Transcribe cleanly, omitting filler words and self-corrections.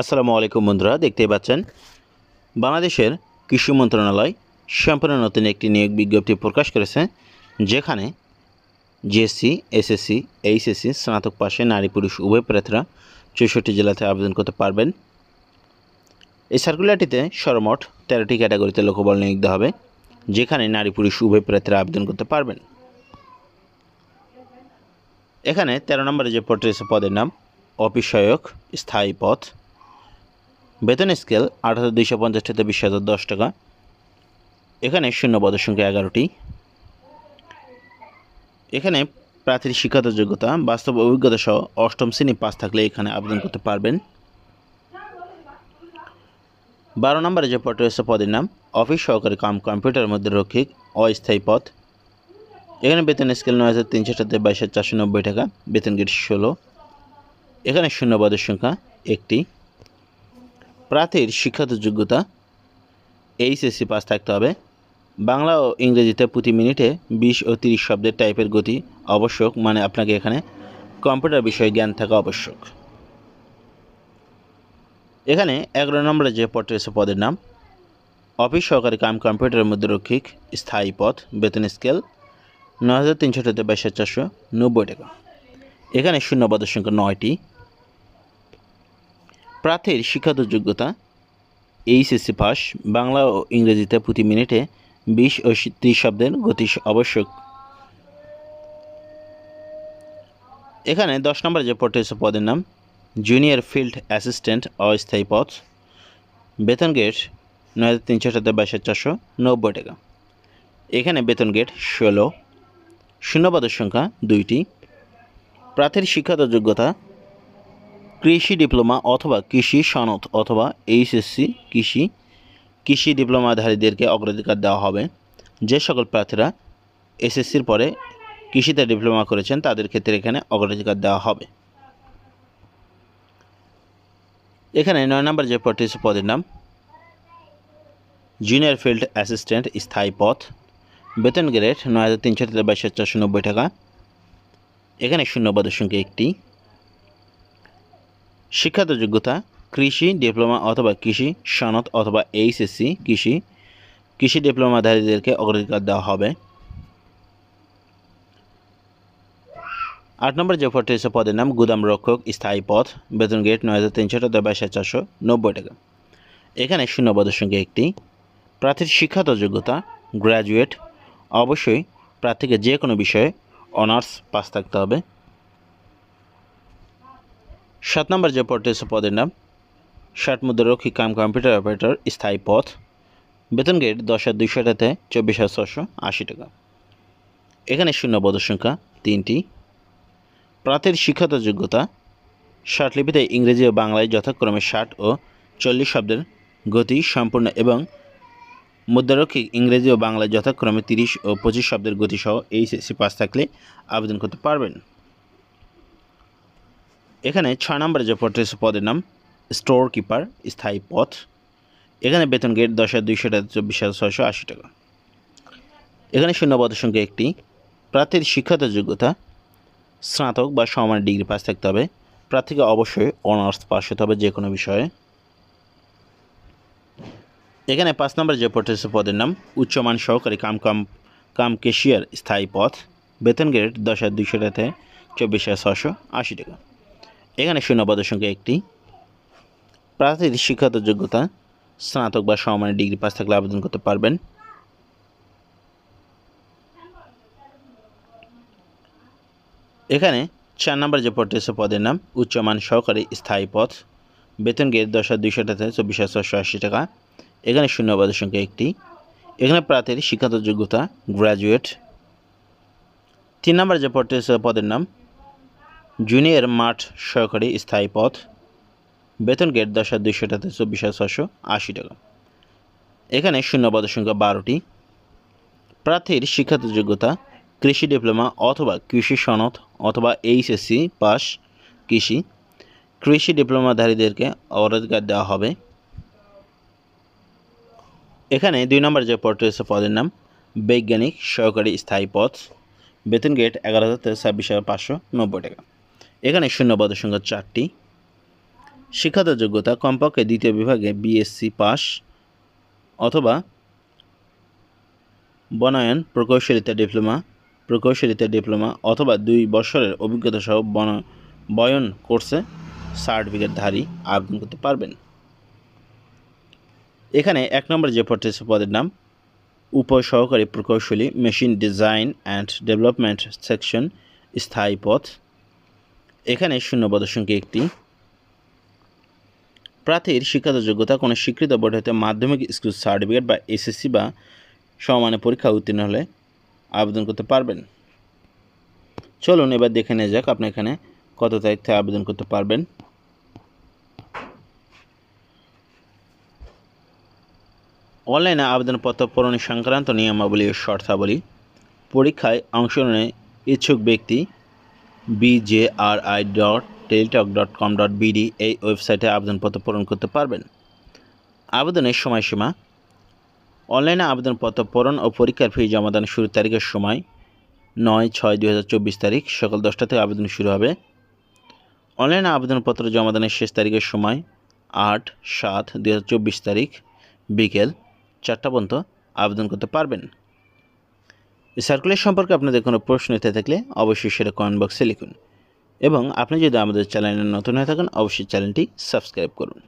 আসসালামু আলাইকুম বন্ধুরা, দেখতেই পাচ্ছেন বাংলাদেশের কৃষি মন্ত্রণালয় সম্পূর্ণ নতুন একটি নিয়োগ বিজ্ঞপ্তি প্রকাশ করেছে, যেখানে জিএসসি, এসএসসি, এইচএসসি স্নাতক পাশে নারী পুরুষ উভয় প্রার্থীরা 64 জেলাতে আবেদন করতে পারবেন। এই সার্কুলারটিতে সর্বমোট 13টি ক্যাটাগরিতে লোকবল নিয়োগ দেওয়া হবে, যেখানে নারী পুরুষ উভয় প্রার্থীরা আবেদন করতে পারবেন। এখানে 13 নম্বরে যে পদটি রয়েছে পদের নাম অফিস সহায়ক, স্থায়ী পদ। বেতন স্কেল 8,250 থেকে 20,010 টাকা। এখানে শূন্য পদের সংখ্যা 11টি। এখানে প্রার্থীর শিক্ষাগত যোগ্যতা বাস্তব অভিজ্ঞতা সহ 8ম শ্রেণী পাস থাকলে এখানে আবেদন করতে পারবেন। 12 নম্বরে যে পদটি রয়েছে পদের নাম অফিস সহকারী কাম কম্পিউটার মধ্যে রক্ষিক, অস্থায়ী পদ। এখানে বেতন স্কেল 9,300 থেকে 22,490 টাকা। বেতন গ্রেড 16। এখানে শূন্য পদের সংখ্যা 1টি। প্রার্থীর শিক্ষাগত যোগ্যতা এইচএসসি পাস থাকতে হবে। বাংলা ও ইংরেজিতে প্রতি মিনিটে 20 ও 30 শব্দের টাইপের গতি আবশ্যক, মানে আপনাকে এখানে কম্পিউটার বিষয়ে জ্ঞান থাকা আবশ্যক। এখানে 11 নম্বরে যে পদটি রয়েছে পদের নাম অফিস সহকারী কাম কম্পিউটারের মধ্যে রক্ষিক, স্থায়ী পদ। বেতন স্কেল 9,300 থেকে 22,490 টাকা। এখানে শূন্য পদের সংখ্যা 9টি। প্রার্থীর শিক্ষাগত যোগ্যতা এইচএসসি পাস। বাংলা ও ইংরেজিতে প্রতি মিনিটে 20 ও 30 শব্দের গতি আবশ্যক। এখানে 10 নম্বরে যে পদটি রয়েছে পদের নাম জুনিয়র ফিল্ড অ্যাসিস্ট্যান্ট, অস্থায়ী পদ। বেতন গ্রেড 9,300 থেকে 22,490 টাকা। এখানে বেতন গ্রেড 16। শূন্য পদের সংখ্যা 2টি। প্রার্থীর শিক্ষাগত যোগ্যতা কৃষি ডিপ্লোমা অথবা কৃষি সনদ অথবা এইচএসসি কৃষি ডিপ্লোমাধারীদেরকে অগ্রাধিকার দেওয়া হবে। যে সকল প্রার্থীরা এসএসসির পরে কৃষিতে ডিপ্লোমা করেছেন তাদের ক্ষেত্রে এখানে অগ্রাধিকার দেওয়া হবে। এখানে 9 নম্বর যে পদটি রয়েছে পদের নাম জুনিয়র ফিল্ড অ্যাসিস্ট্যান্ট, স্থায়ী পদ। বেতন গ্রেড 9,300 থেকে 22,490 টাকা। এখানে শূন্য পদের সংখ্যা 1টি। শিক্ষাগত যোগ্যতা কৃষি ডিপ্লোমা অথবা কৃষি সনদ অথবা এইচএসসি কৃষি ডিপ্লোমাধারীদেরকে অগ্রাধিকার দেওয়া হবে। 8 নম্বর যে পদটি রয়েছে পদের নাম গুদাম রক্ষক, স্থায়ী পদ। বেতন গ্রেড 9,300 থেকে 22,490 টাকা। এখানে শূন্য পদের সংখ্যা 1টি। প্রার্থীর শিক্ষাগত যোগ্যতা গ্র্যাজুয়েট। অবশ্যই প্রার্থীকে যে কোনো বিষয়ে অনার্স পাস থাকতে হবে। 7 নম্বর যে পদটি রয়েছে পদের নাম ষাট মুদ্রারক্ষী কাম কম্পিউটার অপারেটর, স্থায়ী পদ। বেতন গ্রেড 10,200 থেকে 24,680 টাকা। এখানে শূন্য পদের সংখ্যা 3টি। প্রার্থীর শিক্ষাগত যোগ্যতা ষাটলিপিতে ইংরেজি ও বাংলায় যথাক্রমে 60 ও 40 শব্দের গতি সম্পূর্ণ এবং মুদ্রারক্ষী ইংরেজি ও বাংলায় যথাক্রমে 30 ও 25 শব্দের গতিসহ এইচএসসি পাস থাকলে আবেদন করতে পারবেন। এখানে 6 নম্বরে যে পদটি রয়েছে পদের নাম স্টোর কিপার, স্থায়ী পদ। এখানে বেতন গ্রেড 10,200 থেকে 24,680 টাকা। এখানে শূন্য পদের সংখ্যা 1টি। প্রার্থীর শিক্ষাগত যোগ্যতা স্নাতক বা সমমানের ডিগ্রি পাস থাকতে হবে। প্রার্থীকে অবশ্যই অনার্স পাস হতে হবে যে কোনো বিষয়ে। এখানে 5 নম্বরে যে পদটি রয়েছে পদের নাম উচ্চমান সহকারী কাম কেশিয়ার, স্থায়ী পদ। বেতন গ্রেড 10,200 থেকে 24,680 টাকা। এখানে শূন্য পদের সংখ্যা 1টি। প্রার্থীর শিক্ষাগত যোগ্যতা স্নাতক বা সমমানের ডিগ্রি পাস থাকলে আবেদন করতে পারবেন। এখানে 4 নম্বর যে পদটি রয়েছে পদের নাম উচ্চমান সহকারী, স্থায়ী পদ। বেতন গ্রেড 10,200 থেকে 24,680 টাকা। এখানে শূন্য পদের সংখ্যা 1টি। এখানে প্রার্থীর শিক্ষাগত যোগ্যতা গ্র্যাজুয়েট। 3 নম্বর যে পদটি রয়েছে পদের নাম জুনিয়র মাঠ সহকারী, স্থায়ী পদ। বেতন গ্রেড 10,200 থেকে 24,680 টাকা। এখানে শূন্য পদের সংখ্যা 12টি। প্রার্থীর শিক্ষাগত যোগ্যতা কৃষি ডিপ্লোমা অথবা কৃষি সনদ অথবা এইচএসসি পাস কৃষি ডিপ্লোমাধারীদেরকে অগ্রাধিকার দেওয়া হবে। এখানে 2 নম্বর যে পদটি রয়েছে পদের নাম বৈজ্ঞানিক সহকারী, স্থায়ী পদ। বেতন গ্রেড 11,000 থেকে 26,590 টাকা। এখানে শূন্য পদের সংখ্যা 4টি। শিক্ষাগত যোগ্যতা কমপক্ষে দ্বিতীয় বিভাগে বিএসসি পাস অথবা বনায়ন প্রকৌশলীতে ডিপ্লোমা অথবা 2 বছরের অভিজ্ঞতা সহ বয়ন কোর্সে সার্টিফিকেটধারী আবেদন করতে পারবেন। এখানে 1 নম্বর যে পদটি পদের নাম উপসহকারী প্রকৌশলী machine design and development section স্থায়ী পদ। এখানে শূন্যপদের সংখ্যা 1টি। প্রার্থীর শিক্ষাগত যোগ্যতা কোনো স্বীকৃত বোর্ড হতে মাধ্যমিক স্কুল সার্টিফিকেট বা এসএসসি বা সমমানের পরীক্ষা উত্তীর্ণ হলে আবেদন করতে পারবেন। চলুন এবার দেখে নেওয়া যাক আপনি এখানে কত তারিখ থেকে আবেদন করতে পারবেন। অনলাইনে আবেদনপত্র পূরণ সংক্রান্ত নিয়মাবলী ও শর্তাবলী। পরীক্ষায় অংশগ্রহণে ইচ্ছুক ব্যক্তি bjri.teletalk.com.bd এই ওয়েবসাইটে আবেদনপত্র পূরণ করতে পারবেন। আবেদনের সময়সীমা। অনলাইনে আবেদনপত্র পূরণ ও পরীক্ষার ফি জমাদানের শুরুর তারিখের সময় 9/6/2024 তারিখ সকাল 10টা থেকে আবেদন শুরু হবে। অনলাইনে আবেদনপত্র জমাদানের শেষ তারিখের সময় 8/7/2024 তারিখ বিকেল 4টা পর্যন্ত আবেদন করতে পারবেন। এই সার্কুলার সম্পর্কে আপনাদের কোনো প্রশ্ন থাকলে অবশ্যই সেটা কমেন্ট বক্সে লিখুন এবং আপনি যদি আমাদের চ্যানেলে নতুন হয়ে থাকেন অবশ্যই চ্যানেলটি সাবস্ক্রাইব করুন।